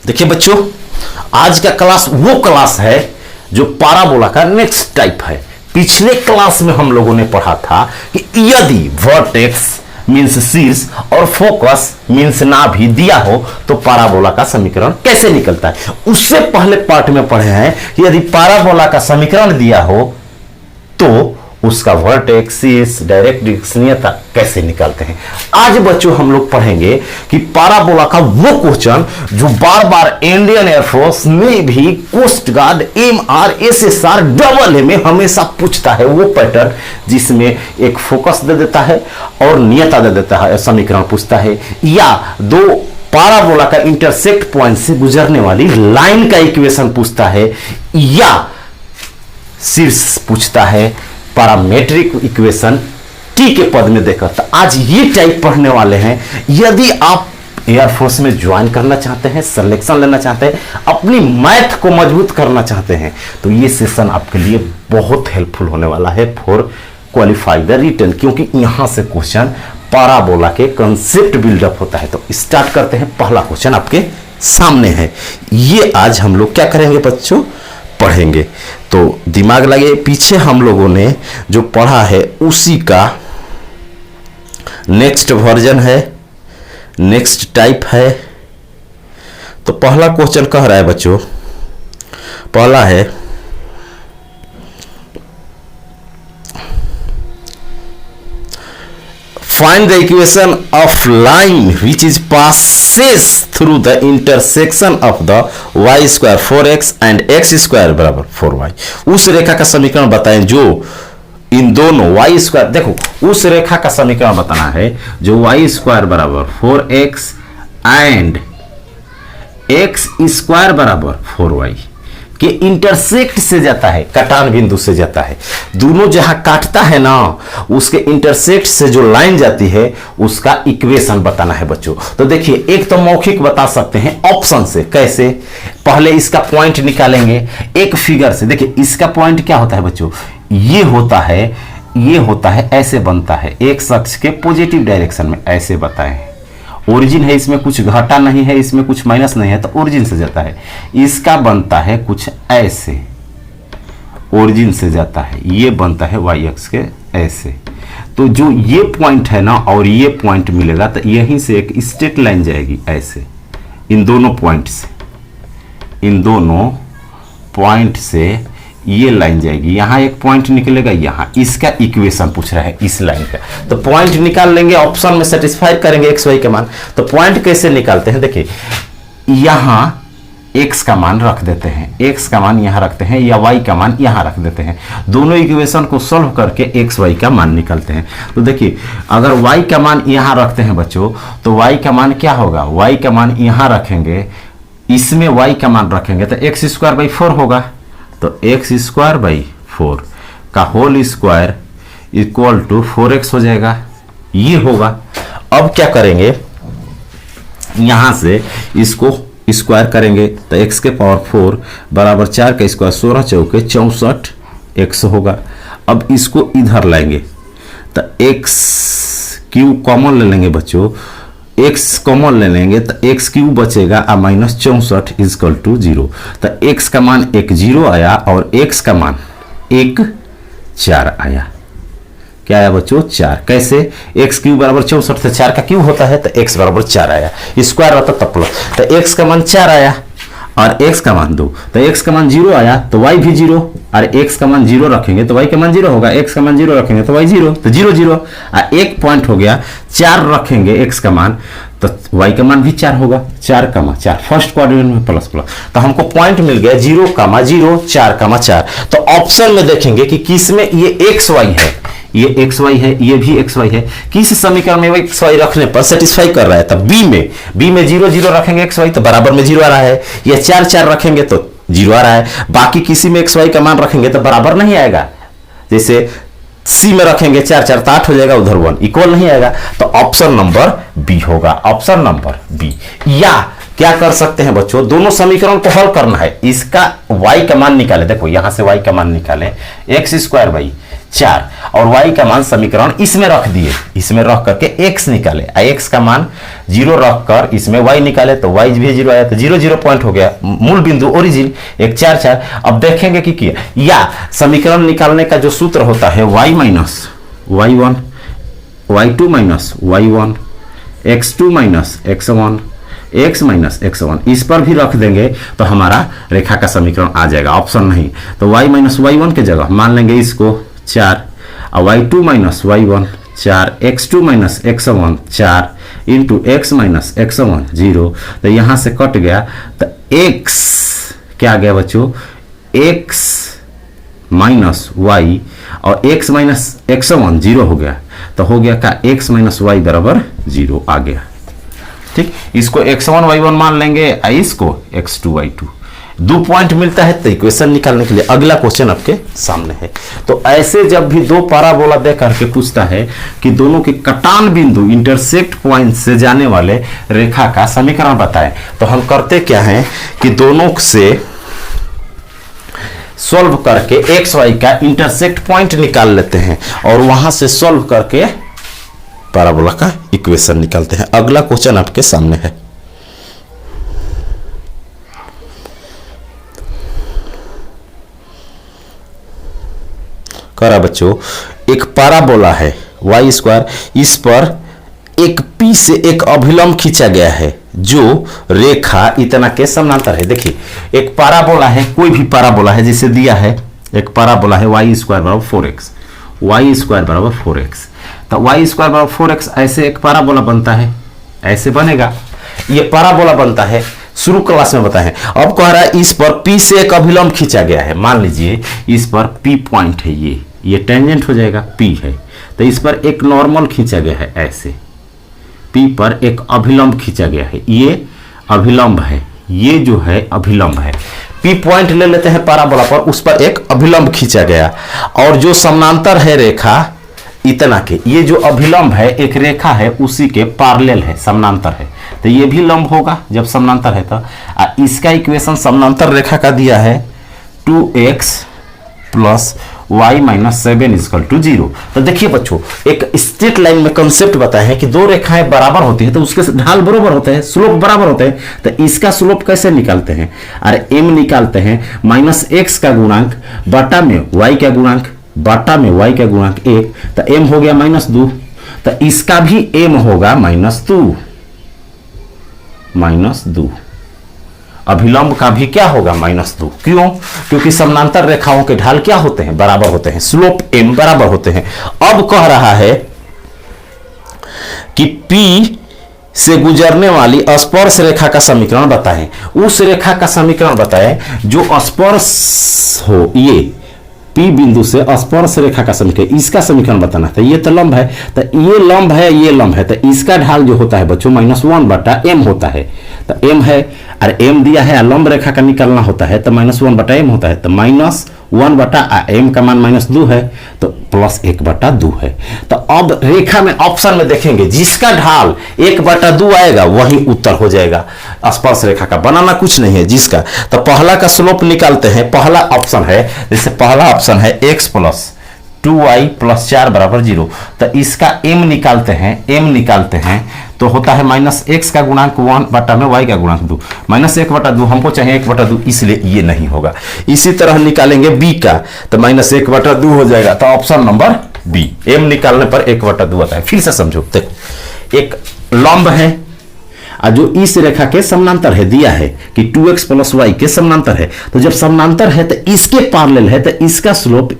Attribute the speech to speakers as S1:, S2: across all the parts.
S1: देखिए बच्चों, आज का क्लास वो क्लास है जो पाराबोला का नेक्स्ट टाइप है। पिछले क्लास में हम लोगों ने पढ़ा था कि यदि वर्टेक्स मीन्स शीर्ष और फोकस मीन्स नाभि दिया हो तो पाराबोला का समीकरण कैसे निकलता है। उससे पहले पार्ट में पढ़े हैं कि यदि पाराबोला का समीकरण दिया हो तो उसका वर्टेक्स, शीर्ष, डायरेक्ट्रिक्स, नियता कैसे निकालते हैं। आज बच्चों हम लोग पढ़ेंगे कि पाराबोला का वो क्वेश्चन जो बार बार इंडियन एयरफोर्स में भी, coast guard, MR, SSR, AA में हमेशा पूछता है। वो पैटर्न जिसमें एक फोकस दे देता है और नियता दे देता है, समीकरण पूछता है, या दो पाराबोला का इंटरसेक्ट पॉइंट से गुजरने वाली लाइन का इक्वेशन पूछता है, या शीर्ष पूछता है, पैरामेट्रिक इक्वेशन टी के पद में देकर। तो आज ये टाइप पढ़ने वाले हैं। यदि आप एयरफोर्स में ज्वाइन करना चाहते हैं, सिलेक्शन लेना चाहते हैं, अपनी मैथ को मजबूत करना चाहते हैं, तो ये सेशन आपके लिए बहुत हेल्पफुल होने वाला है फॉर क्वालिफाई द रिटन, क्योंकि यहां से क्वेश्चन पाराबोला के कंसेप्ट बिल्डअप होता है। तो स्टार्ट करते हैं। पहला क्वेश्चन आपके सामने है, ये आज हम लोग क्या करेंगे बच्चों, पढ़ेंगे। तो दिमाग लगे, पीछे हम लोगों ने जो पढ़ा है उसी का नेक्स्ट वर्जन है, नेक्स्ट टाइप है। तो पहला क्वेश्चन कह रहा है बच्चों, पहला है find the equation of line which is passes through the intersection of the y square 4x and x square बराबर 4y। उस रेखा का समीकरण बताएं जो इन दोनों y स्क्वायर, देखो उस रेखा का समीकरण बताना है जो y स्क्वायर बराबर 4x एंड x स्क्वायर बराबर 4y के इंटरसेक्ट से जाता है, कटान बिंदु से जाता है। दोनों जहां काटता है ना, उसके इंटरसेक्ट से जो लाइन जाती है उसका इक्वेशन बताना है बच्चों। तो देखिए, एक तो मौखिक बता सकते हैं ऑप्शन से। कैसे? पहले इसका पॉइंट निकालेंगे एक फिगर से। देखिए इसका पॉइंट क्या होता है बच्चों, ये होता है ऐसे बनता है, एक अक्ष के पॉजिटिव डायरेक्शन में ऐसे बताएं। ओरिजिन है, इसमें कुछ घटा नहीं है, इसमें कुछ माइनस नहीं है, तो ओरिजिन से जाता है। इसका बनता है कुछ ऐसे, ओरिजिन से जाता है, ये बनता है वाई एक्स के ऐसे। तो जो ये पॉइंट है ना और ये पॉइंट मिलेगा तो यहीं से एक स्ट्रेट लाइन जाएगी ऐसे, इन दोनों पॉइंट से ये लाइन जाएगी, यहां एक पॉइंट निकलेगा, यहां। इसका इक्वेशन पूछ रहा है इस लाइन का। तो पॉइंट निकाल लेंगे, ऑप्शन में सेटिस्फाई करेंगे एक्स वाई के मान। तो पॉइंट कैसे निकालते हैं, देखिए यहां एक्स का मान रख देते हैं, एक्स का मान यहां रखते हैं, या वाई का मान यहां रख देते हैं। दोनों इक्वेशन को सॉल्व करके एक्स वाई का मान निकालते हैं। तो देखिए अगर वाई का मान यहां रखते हैं बच्चों, तो वाई का मान क्या होगा, वाई का मान यहां रखेंगे, इसमें वाई का मान रखेंगे तो एक्स स्क्वायर बाई 4 होगा। तो एक्स स्क्वायर बाई 4 का whole square equal to 4x हो जाएगा, ये होगा। अब क्या करेंगे, यहां से इसको स्क्वायर करेंगे तो x के पावर 4 बराबर 4 का स्क्वायर 16 चौके 64x होगा। अब इसको इधर लाएंगे तो x क्यूब कॉमन ले लेंगे बच्चों, x कॉमन ले लेंगे तो x क्यूब बचेगा और माइनस 64 इजकल टू 0। तो x का मान एक 0 आया और x का मान एक 4 आया। क्या आया बच्चों, 4। कैसे, x क्यूब बराबर 64 से 4 का क्यूब होता है तो x बराबर 4 आया, स्क्वायर होता तब प्लस। तो x का मान 4 आया और x का मान 2, तो x का मान 0 आया तो y भी 0, और x का मान 0 रखेंगे तो y का मान 0 होगा, x का मान 0 रखेंगे तो y 0, तो 0 0 और एक पॉइंट हो गया। 4 रखेंगे x का मान तो y का मान भी 4 होगा, 4 का मान 4 फर्स्ट क्वाड्रेंट में प्लस प्लस। तो हमको पॉइंट मिल गया 0 का मान 0, 4 का मान 4। तो ऑप्शन में देखेंगे कि किस में ये xy है, ये xy है, ये भी xy है, किस समीकरण में xy रखने पर सेटिस्फाई कर रहा है। तब b में 0 0 रखेंगे xy तो बराबर में 0 आ रहा है, या 4 4 रखेंगे तो 0 आ रहा है। बाकी किसी में xy का मान रखेंगे तो बराबर नहीं आएगा, जैसे सी में रखेंगे 4 4 तो 8 हो जाएगा, उधर 1 इक्वल नहीं आएगा। तो ऑप्शन नंबर बी होगा, ऑप्शन नंबर बी। या क्या कर सकते हैं बच्चों, दोनों समीकरण को हल करना है, इसका y का मान निकाले। देखो यहां से y का मान निकाले, एक्स स्क्वायर बाई 4 और y का मान समीकरण इसमें रख दिए, इसमें रख करके x निकाले, x का मान 0 रख कर इसमें y निकाले तो y भी 0 आया, तो 0 0 पॉइंट हो गया, मूल बिंदु ओरिजिन 1 4 4। अब देखेंगे कि किया, या समीकरण निकालने का जो सूत्र होता है y minus y1 y2 minus y1 x2 minus x1 x minus x1, इस पर भी रख देंगे तो हमारा रेखा का समीकरण आ जाएगा, ऑप्शन नहीं। तो y माइनस y1 के जगह मान लेंगे इसको 4 और y2 minus y1 4, x2 minus x1 4 into x minus x1 0। तो यहां से कट गया तो x क्या आ गया बच्चों, x माइनस y और x माइनस x1 0 हो गया, तो हो गया का x माइनस y बराबर 0 आ गया। ठीक, इसको x1 y1 मान लेंगे, इसको x2 y2, 2 पॉइंट मिलता है तो इक्वेशन निकालने के लिए अगला क्वेश्चन आपके सामने है। तो ऐसे जब भी दो पैराबोला दे करके पूछता है कि दोनों के कटान बिंदु इंटरसेक्ट पॉइंट से जाने वाले रेखा का समीकरण बताएं, तो हम करते क्या हैं कि दोनों से सॉल्व करके एक्स वाई का इंटरसेक्ट पॉइंट निकाल लेते हैं और वहां से सॉल्व करके पैराबोला का इक्वेशन निकालते हैं। अगला क्वेश्चन आपके सामने है। करा बच्चों, एक पैराबोला है वाई स्क्वायर, इस पर एक पी से एक अभिलंब खींचा गया है जो रेखा इतना के समांतर है। देखिए एक पैराबोला है, कोई भी पैराबोला है जिसे दिया है, एक पैराबोला है वाई स्क्वायर बराबर 4x, वाई स्क्वायर बराबर 4x, तो वाई स्क्वायर बराबर 4x ऐसे एक पैराबोला बनता है, ऐसे बनेगा, ये पैराबोला बनता है, शुरू क्लास में बताए। अब कह रहा है इस पर P से एक अभिलंब खींचा गया है, मान लीजिए इस पर P पॉइंट है, ये टेंजेंट हो जाएगा, P है, तो इस पर एक नॉर्मल खींचा गया है, ऐसे P पर एक अभिलंब खींचा गया है, ये अभिलंब है, ये जो है अभिलंब है, P पॉइंट ले लेते हैं पैराबोला पर, उस पर एक अभिलंब खींचा गया और जो समानांतर है रेखा इतना के, ये जो अभिलंब है एक रेखा है उसी के पैरेलल है, समानांतर है, तो ये भी लंब होगा जब समानांतर है। तो इसका इक्वेशन समानांतर रेखा का दिया है 2x plus y minus 7 equal to 0। तो देखिए बच्चों, एक स्ट्रेट लाइन में कंसेप्ट बताया है कि दो रेखाएं बराबर होती है तो उसके ढाल बराबर होते हैं, स्लोप बराबर होते हैं, तो इसका स्लोप कैसे निकालते हैं, अरे m निकालते हैं माइनस x का गुणांक बटा में y का गुणांक बटा में y का गुणांक 1, तो m हो गया -2, तो इसका भी m होगा -2, अभिलंब का भी क्या होगा -2। क्यों? क्योंकि समानांतर रेखाओं के ढाल क्या होते हैं, बराबर होते हैं, स्लोप m बराबर होते हैं। अब कह रहा है कि P से गुजरने वाली स्पर्श रेखा का समीकरण बताएं, उस रेखा का समीकरण बताएं जो स्पर्श हो, ये P बिंदु से स्पर्श रेखा का समीकरण, इसका समीकरण बताना था। ये तो लंब है, तो ये लंब है, ये लंब है, तो इसका ढाल जो होता है बच्चों -1 बटा m होता है, तो m है, अरे m दिया है, लंब रेखा का निकालना होता है तो -1 बटा m होता है, तो -1 बटा m का मान -2 है, तो +1 बटा 2 है। तो अब रेखा में ऑप्शन में देखेंगे जिसका ढाल 1 बटा 2 आएगा वही उत्तर हो जाएगा, स्पर्श रेखा का बनाना कुछ नहीं है जिसका। तो पहला का स्लोप निकालते हैं, पहला ऑप्शन है, जैसे पहला ऑप्शन है x प्लस 2y प्लस 4 बराबर 0, तो इसका m निकालते हैं तो होता है -x का गुणांक 1 बटा में y का गुणांक 2, -1 बटा 2, हमको चाहिए 1 बटा 2, इसलिए ये नहीं होगा। इसी तरह निकालेंगे b का, तो -1 बटा 2 हो जाएगा, तो ऑप्शन नंबर b, m निकालने पर 1 बटा 2 आता है। फिर से समझो, देखो एक लंब है और जो इस रेखा के समानांतर है, दिया है कि 2x प्लस y के समानांतर है, तो जब समानांतर है तो इसके पैरेलल है, तो इसका स्लोप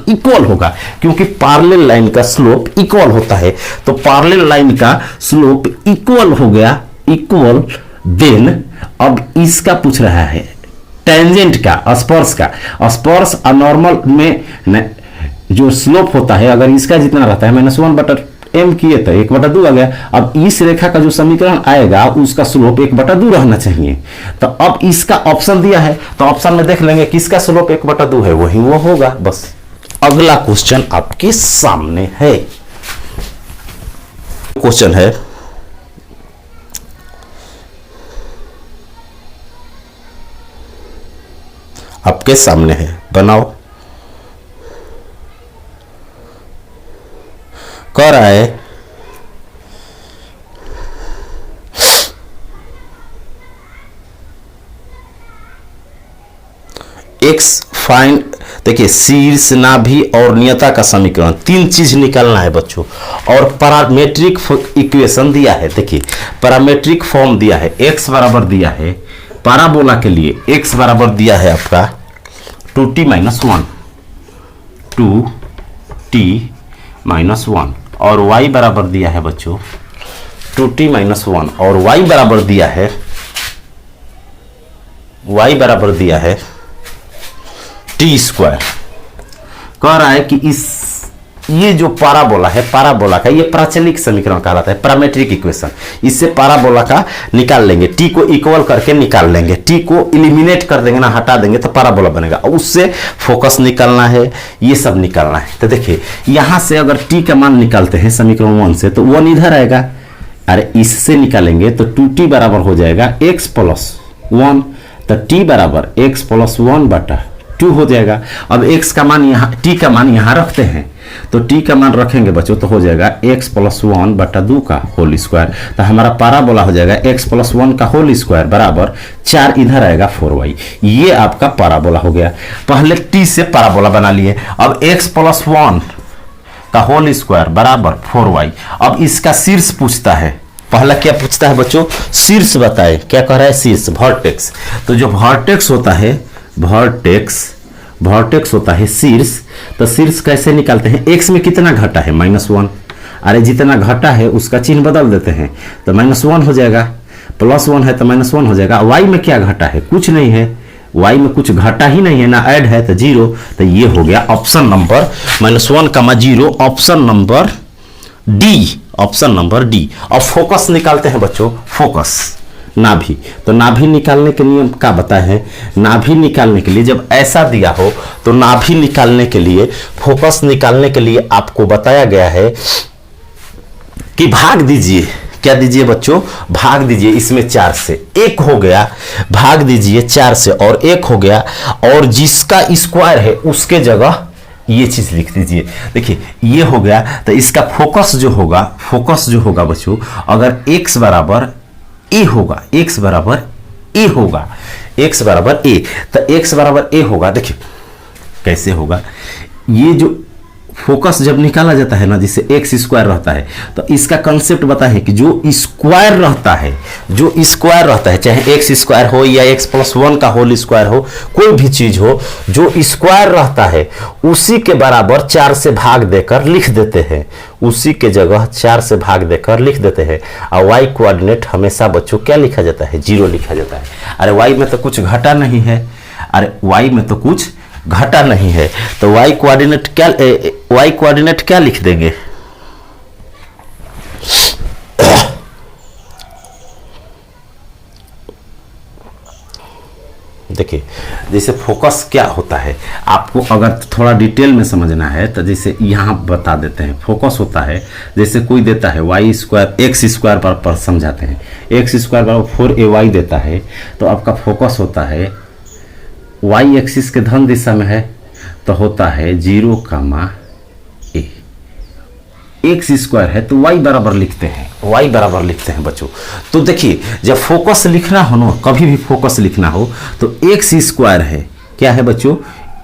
S1: इक्वल होगा, क्योंकि पैरेलल लाइन का स्लोप इक्वल होता है, तो पैरेलल लाइन का स्लोप इक्वल हो गया, इक्वल। देन अब इसका पूछ रहा है टेंजेंट का, स्पर्श नॉर्मल में जो स्लोप होता है अगर इसका जितना रहता है -1 बटा m किए तो 1 बटा 2 आ गया। अब इस रेखा का जो समीकरण आएगा उसका स्लोप 1 बटा 2 रहना चाहिए, तो अब इसका ऑप्शन दिया है तो ऑप्शन में देख लेंगे किसका स्लोप 1 बटा 2 है, वही वो होगा। बस अगला क्वेश्चन आपके सामने है, क्वेश्चन है आपके सामने है, बनाओ। कह रहा है एक्स फाइंड, देखिए शीर्ष, नाभि और नियता का समीकरण, तीन चीज निकालना है बच्चों। और पैरामेट्रिक इक्वेशन दिया है, देखिए पैरामेट्रिक फॉर्म दिया है, x बराबर दिया है पैराबोला के लिए, x बराबर दिया है आपका 2t - 1, 2t - 1, और y बराबर दिया है बच्चों 2t - 1, और y बराबर दिया है टी स्क्वायर। कह रहा है कि ये जो पैराबोला है, पैराबोला का ये प्राचलिक समीकरण कहलाता है, पैरामेट्रिक इक्वेशन। इससे पैराबोला का निकाल लेंगे, टी को इक्वल करके निकाल लेंगे, टी को इलिमिनेट कर देंगे ना, हटा देंगे तो पैराबोला बनेगा। उससे फोकस निकालना है, ये सब निकालना है। तो देखिए यहां से अगर टी का मान निकालते हैं समीकरण 1 से, तो 1 इधर आएगा, अरे इससे निकालेंगे तो 2t बराबर हो जाएगा x + 1, तो t बराबर x + 1/2 हो जाएगा। अब x का मान यहाँ, t का मान यहाँ रखते हैं, तो t का मान रखेंगे बच्चों तो हो जाएगा x + 1/2 का होल स्क्वायर। तो हमारा पैराबोला हो जाएगा x + 1 का होल स्क्वायर बराबर 4 इधर आएगा 4y। ये आपका पैराबोला हो गया। पहले t से पैराबोला बना लिए, अब x + 1 का होल स्क्वायर बराबर 4y। अब इसका शीर्ष पूछता है, पहला क्या पूछता है बच्चों, शीर्ष बताए, क्या कह रहा है, शीर्ष वर्टेक्स। तो जो वर्टेक्स होता है, वर्टेक्स होता है शीर्ष, तो शीर्ष कैसे निकालते हैं, x में कितना घटा है -1, अरे जितना घटा है उसका चिन्ह बदल देते हैं तो -1 हो जाएगा, +1 है तो -1 हो जाएगा। y में क्या घटा है, कुछ नहीं है, y में कुछ घटा ही नहीं है ना, ऐड है तो 0। तो ये हो गया option number -1, 0, option number D, option number D. अब फोकस निकालते हैं बच्चों, फोकस नाभि। तो नाभि निकालने के नियम क्या बताए हैं, नाभि निकालने के लिए जब ऐसा दिया हो तो नाभि निकालने के लिए, फोकस निकालने के लिए आपको बताया गया है कि भाग दीजिए, क्या दीजिए बच्चों, भाग दीजिए इसमें 4 से, 1 हो गया, भाग दीजिए 4 से और 1 हो गया, और जिसका स्क्वायर है उसके जगह ये चीज लिख दीजिए। देखिए ये हो गया, तो इसका फोकस जो होगा बच्चों, अगर x बराबर a होगा, x बराबर a होगा, x बराबर a, तो x बराबर a होगा। देखिए कैसे होगा, ये जो फोकस जब निकाला जाता है ना, जिससे एक्स स्क्वायर रहता है, तो इसका कंसेप्ट बता है कि जो स्क्वायर रहता है, चाहे एक्स स्क्वायर हो या x + 1 का होल स्क्वायर हो, कोई भी चीज हो, जो स्क्वायर रहता है उसी के बराबर 4 से भाग देकर लिख देते हैं, उसी के जगह 4 से भाग देकर लिख देते हैं। और y कोऑर्डिनेट हमेशा बच्चों क्या लिखा जाता है, 0 लिखा जाता है। अरे y में तो कुछ घटा नहीं है, y में तो कुछ घटा नहीं है, तो y कोऑर्डिनेट क्या लिख देंगे, देखिए जैसे फोकस क्या होता है, आपको अगर थोड़ा डिटेल में समझना है तो जैसे यहाँ बता देते हैं। फोकस होता है, जैसे कोई देता है x स्क्वायर पर समझाते हैं, x स्क्वायर बराबर 4ay देता है, तो आपका फोकस होता है y एक्सिस के धन दिशा में है, तो होता है 0, a। एक्स स्क्वायर है तो y बराबर लिखते हैं बच्चों। तो देखिए जब फोकस लिखना हो ना, कभी भी फोकस लिखना हो तो एक्स स्क्वायर है, क्या है बच्चों,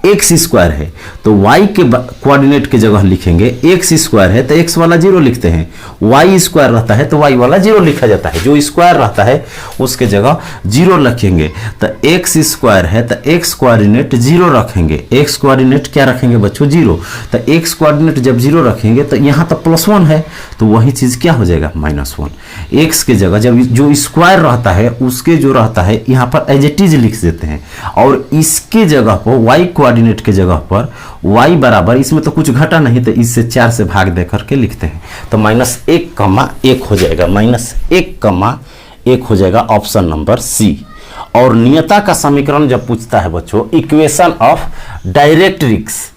S1: एक्स स्क्वायर है, तो y के कोऑर्डिनेट की जगह लिखेंगे, एक्स स्क्वायर है तो x वाला 0 लिखते हैं, y स्क्वायर रहता है तो y वाला 0 लिखा जाता है, जो स्क्वायर रहता है उसके जगह 0 रखेंगे। तो x स्क्वायर है तो x कोऑर्डिनेट 0 रखेंगे, x कोऑर्डिनेट क्या रखेंगे बच्चों, 0। तो x कोऑर्डिनेट जब 0 रखेंगे तो यहाँ तो +1 है, तो वही चीज क्या हो जाएगा, -1। x के जगह जब जो स्क्वायर रहता है उसके जो रहता है यहाँ पर एज इट इज लिख देते हैं, और इसके जगह पर y कोऑर्डिनेट के जगह पर y बराबर, इसमें तो कुछ घटा नहीं तो इससे 4 से भाग दे करके लिखते हैं, तो -1, हो जाएगा, -1, हो जाएगा ऑप्शन नंबर सी। और नियता का समीकरण जब पूछता है बच्चों, इक्वेशन ऑफ डायरेक्ट्रिक्स,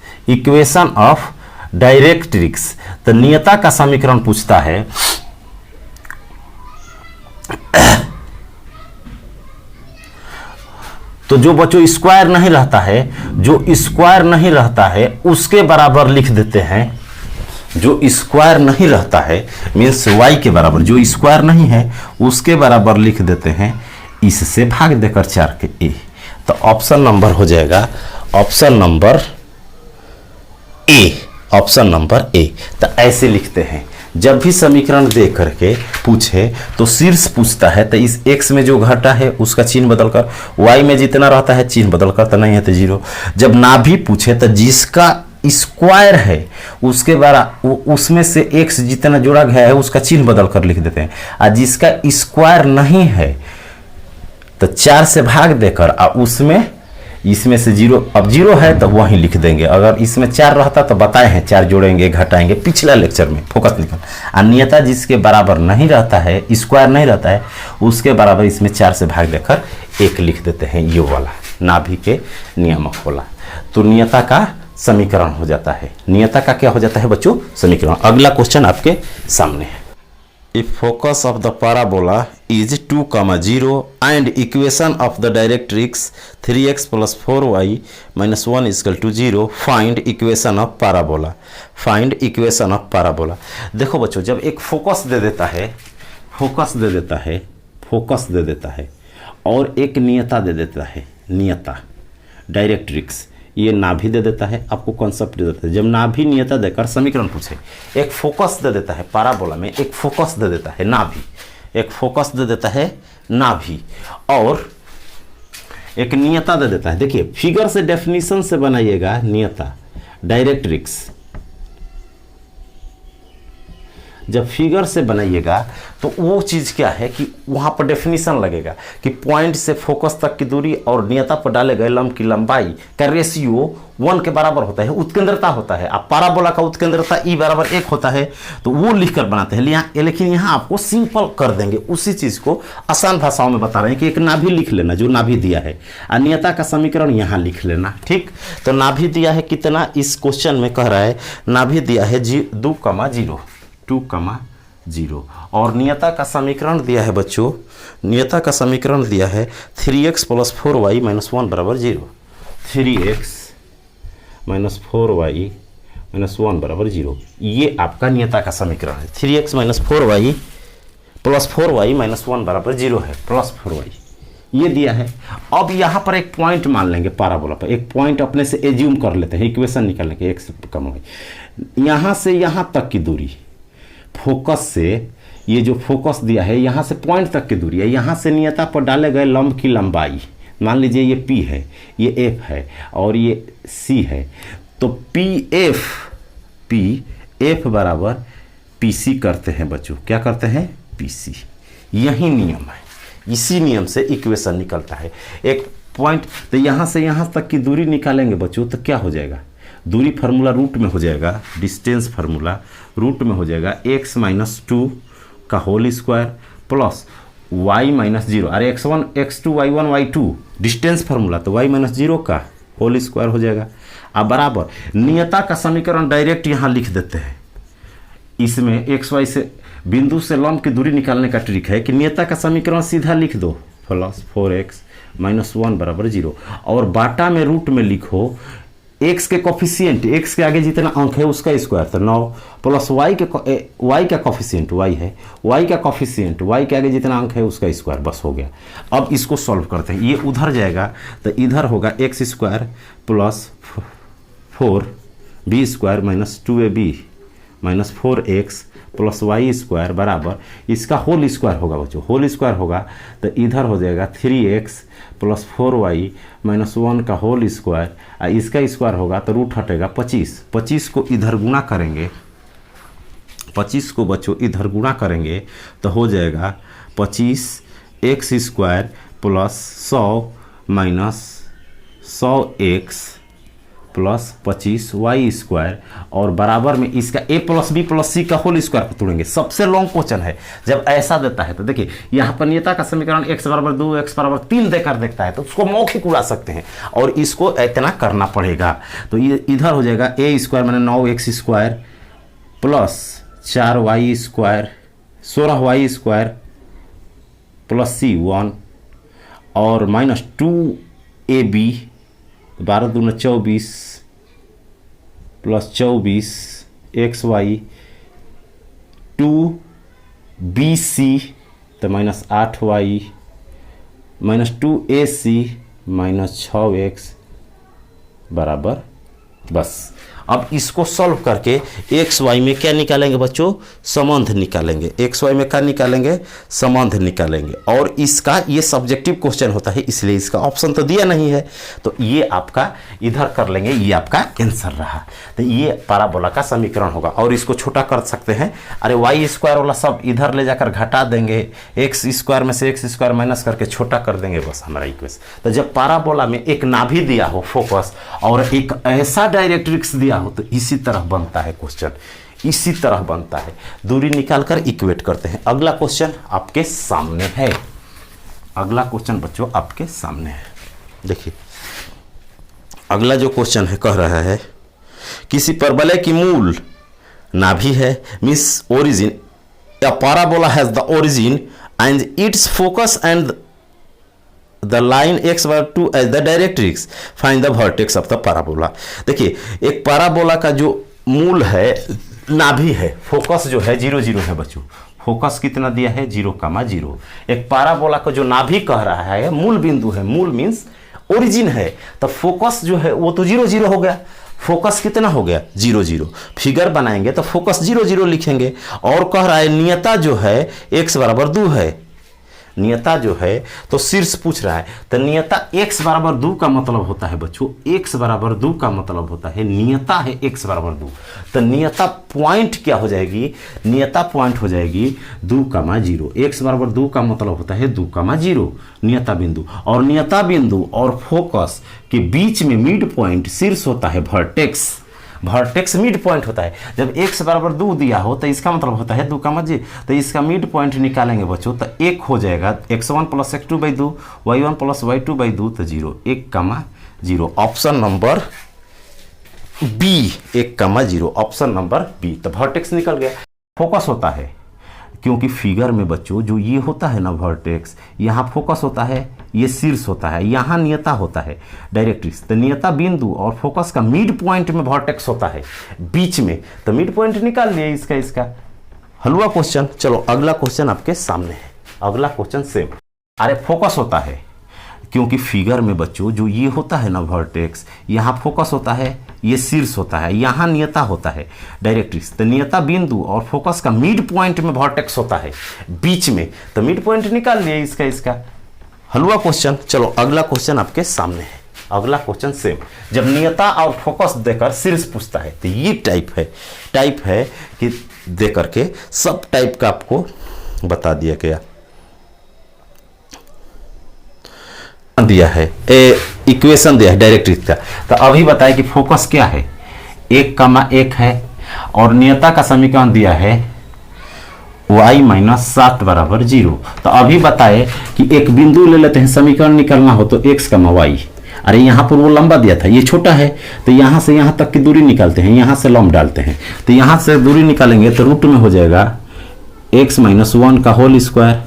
S1: तो नियता का समीकरण पूछता है तो जो बच्चों स्क्वायर नहीं रहता है, उसके बराबर लिख देते हैं, जो स्क्वायर नहीं रहता है मीन्स y के बराबर, जो स्क्वायर नहीं है उसके बराबर लिख देते हैं, इससे भाग देकर 4 के a। तो ऑप्शन नंबर हो जाएगा option number A, option number A. तो ऐसे लिखते हैं, जब भी समीकरण दे करके पूछे तो शीर्ष पूछता है तो इस x में जो घटा है उसका चिन्ह बदलकर, y में जितना रहता है चिन्ह बदलकर, तो नहीं है तो 0। जब ना भी पूछे तो जिसका स्क्वायर है उसके उसमें से x जितना जोड़ा गया है उसका चिन्ह बदल कर लिख देते हैं, और जिसका स्क्वायर नहीं है तो 4 से भाग देकर और उसमें इसमें से 0, अब 0 है तो वहीं लिख देंगे। अगर इसमें 4 रहता तो बताए हैं 4 जोड़ेंगे घटाएंगे पिछला लेक्चर में, फोकस निकल। अन्यथा जिसके बराबर नहीं रहता है, स्क्वायर नहीं रहता है, उसके बराबर इसमें 4 से भाग देकर 1 लिख देते हैं, ये वाला नाभि के नियामक वाला। तो नियता का समीकरण हो जाता है, नियता का क्या हो जाता है बच्चों, समीकरण। अगला क्वेश्चन आपके सामने है। If focus of the parabola is 2, 0 and equation of the directrix 3x plus 4y minus 1 is equal to 0, find equation of parabola, find equation of parabola। देखो बच्चों, जब एक फोकस दे देता है, फोकस दे देता है, फोकस दे देता है और एक नियता दे देता है, नियता डायरेक्ट्रिक्स, ये नाभि दे देता है, आपको कॉन्सेप्ट दे देता है। जब नाभि नियता देकर समीकरण पूछे, एक फोकस दे देता है पैराबोला में, एक फोकस दे देता है नाभि, एक फोकस दे देता है नाभि और एक नियता दे देता है। देखिए फिगर से डेफिनेशन से बनाइएगा नियता डायरेक्ट्रिक्स, जब फिगर से बनाइएगा तो वो चीज़ क्या है कि वहाँ पर डेफिनेशन लगेगा कि पॉइंट से फोकस तक की दूरी और नियता पर डाले गए लंब की लंबाई का रेशियो 1 के बराबर होता है, उत्केंद्रता होता है। अब पैराबोला का उत्केंद्रता ई बराबर 1 होता है, तो वो लिखकर बनाते हैं। लेकिन यहाँ आपको सिंपल कर देंगे, उसी चीज़ को आसान भाषाओं में बता रहे हैं कि एक नाभि लिख लेना जो नाभि दिया है, और नियता का समीकरण यहाँ लिख लेना, ठीक। तो नाभि दिया है कितना, इस क्वेश्चन में कह रहा है नाभि दिया है 2, 0 और नियता का समीकरण दिया है बच्चों, नियता का समीकरण दिया है 3x + 4y - 1 बराबर 0, 3x - 4y - 1 बराबर 0, ये आपका नियता का समीकरण है। 3x - 4y + 4y - 1 बराबर 0 है, प्लस 4y ये दिया है। अब यहाँ पर एक पॉइंट मान लेंगे, पैराबोला पर एक पॉइंट अपने से एज्यूम कर लेते हैं, इक्वेशन निकालने के, x कम हो गई, यहाँ से यहाँ तक की दूरी, फोकस से ये जो फोकस दिया है यहाँ से पॉइंट तक की दूरी है, यहाँ से नियता पर डाले गए लंब की लंबाई, मान लीजिए ये P है, ये F है और ये C है, तो PF बराबर PC करते हैं बच्चों, क्या करते हैं, PC। यही नियम है, इसी नियम से इक्वेशन निकलता है। एक पॉइंट, तो यहाँ से यहाँ तक की दूरी निकालेंगे बच्चों तो क्या हो जाएगा, दूरी फार्मूला रूट में हो जाएगा, डिस्टेंस फार्मूला रूट में हो जाएगा x - 2 का होल स्क्वायर प्लस y - 0, अरे x1 x2 y1 y2 distance formula, तो y - 0 का होल स्क्वायर हो जाएगा। अब बराबर नियता का समीकरण डायरेक्ट यहाँ लिख देते हैं। इसमें x y से बिंदु से लंब की दूरी निकालने का ट्रिक है कि नियता का समीकरण सीधा लिख दो, प्लस 4x - 1 बराबर 0 और बाटा में रूट में लिखो x के कोफिशिएंट, x के आगे जितना अंक है उसका स्क्वायर, तो 9 प्लस y का कोफिशिएंट y है, y का कोफिशिएंट y के आगे जितना अंक है उसका स्क्वायर, बस हो गया। अब इसको सॉल्व करते हैं, ये उधर जाएगा तो इधर होगा x square plus 4b square minus 2ab minus 4x plus y square बराबर इसका होल स्क्वायर होगा बच्चों, होल स्क्वायर होगा तो इधर हो जाएगा 3x प्लस 4y माइनस 1 का होल स्क्वायर, इसका स्क्वायर होगा तो रूट हटेगा 25 को इधर गुणा करेंगे, 25 को बच्चों इधर गुणा करेंगे तो हो जाएगा 25x square plus 100 minus 100x plus 25y square और बराबर में इसका a plus b plus c का होल स्क्वायर को तोड़ेंगे। सबसे लॉन्ग क्वेश्चन है, जब ऐसा देता है तो देखिए यहाँ पर नियता का समीकरण x बराबर 2 x बराबर 3 देकर देखता है तो उसको मौखिक उड़ा सकते हैं और इसको इतना करना पड़ेगा। तो ये इधर हो जाएगा a स्क्वायर मैंने 9x square plus 4y square 16y square plus c 1 और माइनस 2ab 12 दूना 24 प्लस 24 एक्स वाई 2bc तो minus 8y minus 2ac minus 6x बराबर बस। अब इसको सॉल्व करके एक्स वाई में क्या निकालेंगे बच्चों, संबंध निकालेंगे। एक्स वाई में क्या निकालेंगे, संबंध निकालेंगे। और इसका ये सब्जेक्टिव क्वेश्चन होता है इसलिए इसका ऑप्शन तो दिया नहीं है, तो ये आपका इधर कर लेंगे, ये आपका आंसर रहा। तो ये पैराबोला का समीकरण होगा। और इसको छोटा कर सकते हैं, अरे वाई स्क्वायर वाला सब इधर ले जाकर घटा देंगे, एक्स स्क्वायर में से एक्स स्क्वायर माइनस करके छोटा कर देंगे, बस हमारा इक्वेशन। तो जब पैराबोला में एक नाभि दिया हो फोकस और एक ऐसा डायरेक्ट्रिक्स दिया हो तो इसी तरह बनता है क्वेश्चन, इसी तरह बनता है। दूरी निकालकर इक्वेट करते हैं। अगला क्वेश्चन आपके सामने है, अगला क्वेश्चन बच्चों आपके सामने है। देखिए अगला जो क्वेश्चन है कह रहा है किसी परवलय की मूल नाभि है, means origin, a parabola has the origin and its focus and the line x bar 2 as the directrix, find the vertex of the parabola। देखिए एक पैराबोला का जो मूल है, नाभि है, फोकस जो है 0 0 है बच्चों। फोकस कितना दिया है 0,0। एक पैराबोला का जो नाभि कह रहा है मूल बिंदु है, मूल मीन्स ओरिजिन है, तो फोकस जो है वो तो 0 0 हो गया। फोकस कितना हो गया 0 0। फिगर बनाएंगे तो फोकस 0 0 लिखेंगे। और कह रहा है नियता जो है x बराबर 2 है, नियता जो है तो शीर्ष पूछ रहा है, तो नियता x बराबर 2 का मतलब होता है बच्चों, x बराबर 2 का मतलब होता है नियता है x बराबर 2। तो नियता पॉइंट क्या हो जाएगी, नियता पॉइंट हो जाएगी 2,0। x बराबर 2 का मतलब होता है 2,0 नियता बिंदु। और नियता बिंदु और फोकस के बीच में मिड पॉइंट शीर्ष होता है वर्टेक्स, वर्टेक्स मिड पॉइंट होता है। जब x बराबर 2 दिया हो तो इसका मतलब होता है 2,0, तो इसका मिड पॉइंट निकालेंगे बच्चों तो 1 हो जाएगा, x1 plus x2/2 y1 plus y2/2 तो 0, 1,0। Option number B 1,0, option number B. तो वर्टेक्स निकल गया। फोकस होता है क्योंकि फिगर में बच्चों जो ये होता है ना वर्टेक्स, यहाँ फोकस होता है, ये शीर्ष होता है, यहाँ नियता होता है डायरेक्ट्रिक्स। तो नियता बिंदु और फोकस का मिड पॉइंट में वर्टेक्स होता है बीच में, तो मिड पॉइंट निकाल लिए इसका हलवा क्वेश्चन। चलो अगला क्वेश्चन आपके सामने है, अगला क्वेश्चन सेम। अरे फोकस होता है क्योंकि फिगर में बच्चों जो ये होता है ना वर्टेक्स, यहाँ फोकस होता है, ये शीर्ष होता है, यहाँ नियता होता है डायरेक्ट्रिक्स। तो नियता बिंदु और फोकस का मिड पॉइंट में वर्टेक्स होता है बीच में, तो मिड पॉइंट निकाल लिए इसका हलवा क्वेश्चन। चलो अगला क्वेश्चन आपके सामने है, अगला क्वेश्चन सेम। जब नियता और फोकस देकर शीर्ष पूछता है तो ये टाइप है कि दे करके सब टाइप का आपको बता दिया गया दिया है, इक्वेशन दिया है डायरेक्ट्रिक्स का। तो अभी बताए कि फोकस क्या है 1,1 है और नियता का समीकरण दिया है y माइनस 7 बराबर 0। तो अभी बताए कि एक बिंदु ले लेते हैं, समीकरण निकालना हो तो x, y। अरे यहाँ पर वो लंबा दिया था, ये छोटा है, तो यहाँ से यहाँ तक की दूरी निकालते हैं, यहाँ से लंब डालते हैं। तो यहाँ से दूरी निकालेंगे तो रूट में हो जाएगा x माइनस 1 का whole square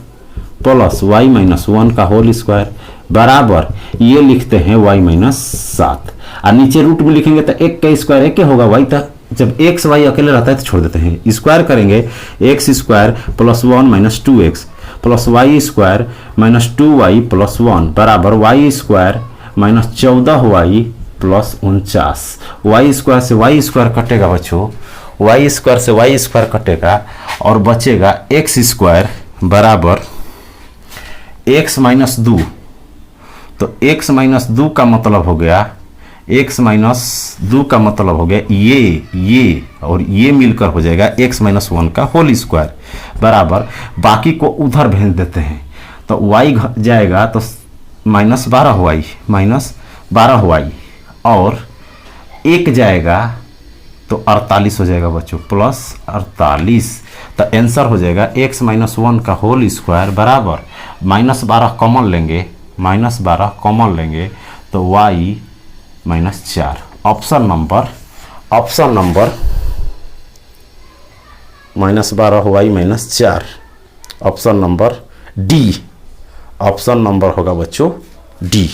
S1: plus y minus 1 का होल स्क्वायर बराबर ये लिखते हैं y माइनस 7। और नीचे रूट में लिखेंगे तो 1 का स्क्वायर 1 होगा, y तक जब x y अकेले रहता है तो छोड़ देते हैं, स्क्वायर करेंगे x square plus 1 minus 2x plus y square minus 2y plus 1 बराबर y square minus 14y plus 49। y square से y स्क्वायर कटेगा बच्चों, y स्क्वायर से y स्क्वायर कटेगा और बचेगा x स्क्वायर बराबर x माइनस 2। तो x माइनस 2 का मतलब हो गया, x माइनस 2 का मतलब हो गया ये और ये मिलकर हो जाएगा x माइनस 1 का होल स्क्वायर बराबर, बाकी को उधर भेज देते हैं तो y जाएगा तो माइनस 12y और 1 जाएगा तो 48 हो जाएगा बच्चों, प्लस 48। तो आंसर हो जाएगा x माइनस 1 का होल स्क्वायर बराबर माइनस 12 कॉमन लेंगे, माइनस 12 कॉमन लेंगे तो y minus 4। Option number minus 12 y minus 4, option number D, option number होगा बच्चों डी।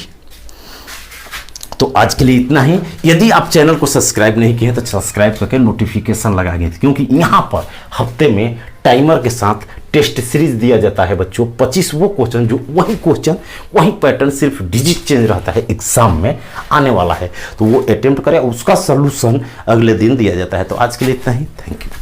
S1: तो आज के लिए इतना ही। यदि आप चैनल को सब्सक्राइब नहीं किए तो सब्सक्राइब करके नोटिफिकेशन लगा दें, क्योंकि यहाँ पर हफ्ते में टाइमर के साथ टेस्ट सीरीज दिया जाता है बच्चों। 25 वो क्वेश्चन जो वही क्वेश्चन वही पैटर्न, सिर्फ डिजिट चेंज रहता है, एग्जाम में आने वाला है, तो वो अटेम्प्ट करें, उसका सलूशन अगले दिन दिया जाता है। तो आज के लिए इतना ही, थैंक यू।